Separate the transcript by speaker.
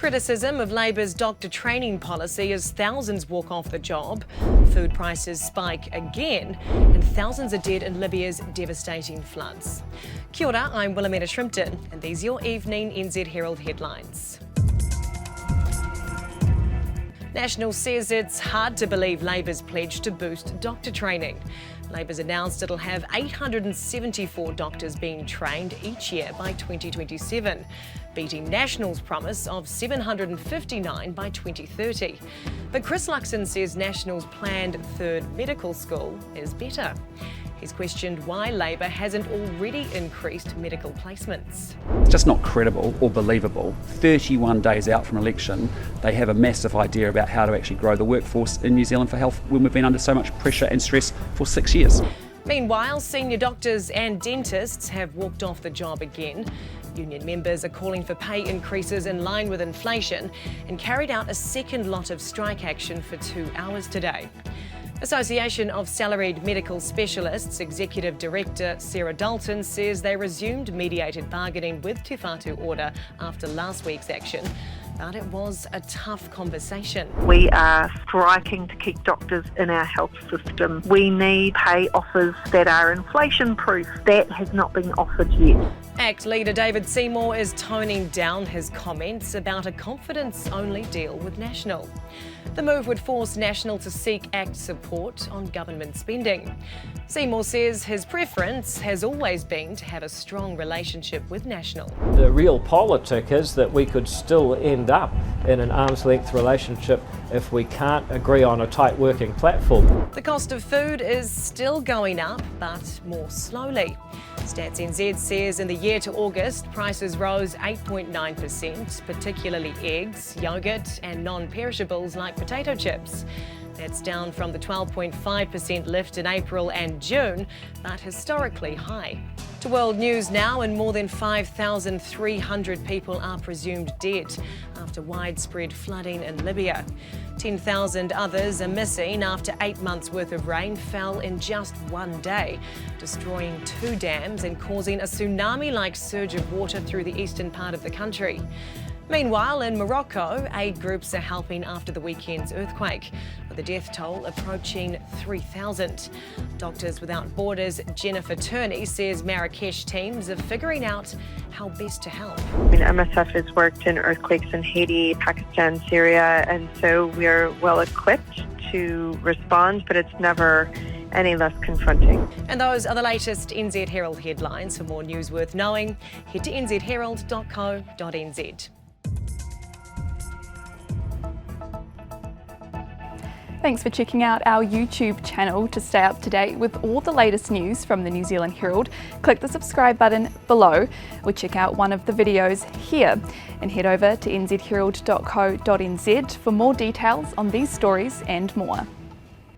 Speaker 1: criticism of Labor's doctor training policy as thousands walk off the job. Food prices spike again, and thousands are dead in Libya's devastating floods. Kia ora, I'm Wilhelmina Shrimpton, and these are your evening NZ Herald headlines. National says it's hard to believe Labor's pledge to boost doctor training. Labor's announced it'll have 874 doctors being trained each year by 2027, beating National's promise of 759 by 2030. But Chris Luxon says National's planned third medical school is better. He's questioned why Labor hasn't already increased medical placements.
Speaker 2: It's just not credible or believable. 31 days out from election, they have a massive idea about how to actually grow the workforce in New Zealand for health when we've been under so much pressure and stress for 6 years.
Speaker 1: Meanwhile, senior doctors and dentists have walked off the job again. Union members are calling for pay increases in line with inflation and carried out a second lot of strike action for 2 hours today. Association of Salaried Medical Specialists Executive Director Sarah Dalton says they resumed mediated bargaining with Te Whatu Order after last week's action, but it was a tough conversation.
Speaker 3: We are striking to keep doctors in our health system. We need pay offers that are inflation-proof. That has not been offered yet.
Speaker 1: ACT leader David Seymour is toning down his comments about a confidence-only deal with National. The move would force National to seek ACT support on government spending. Seymour says his preference has always been to have a strong relationship with National.
Speaker 4: The real politic is that we could still end up in an arm's length relationship if we can't agree on a tight working platform.
Speaker 1: The cost of food is still going up, but more slowly. Stats NZ says in the year to August, prices rose 8.9%, particularly eggs, yoghurt and non-perishables like potato chips. That's down from the 12.5% lift in April and June, but historically high. To world news now, and more than 5,300 people are presumed dead after widespread flooding in Libya. 10,000 others are missing after 8 months' worth of rain fell in just one day, destroying 2 dams and causing a tsunami-like surge of water through the eastern part of the country. Meanwhile, in Morocco, aid groups are helping after the weekend's earthquake, with the death toll approaching 3,000. Doctors Without Borders' Jennifer Turney says Marrakesh teams are figuring out how best to help.
Speaker 3: MSF has worked in earthquakes in Haiti, Pakistan, Syria, and so we're well equipped to respond, but it's never any less confronting.
Speaker 1: And those are the latest NZ Herald headlines. For more news worth knowing, head to nzherald.co.nz.
Speaker 5: Thanks for checking out our YouTube channel. To stay up to date with all the latest news from the New Zealand Herald, click the subscribe button below or check out one of the videos here, and head over to nzherald.co.nz for more details on these stories and more.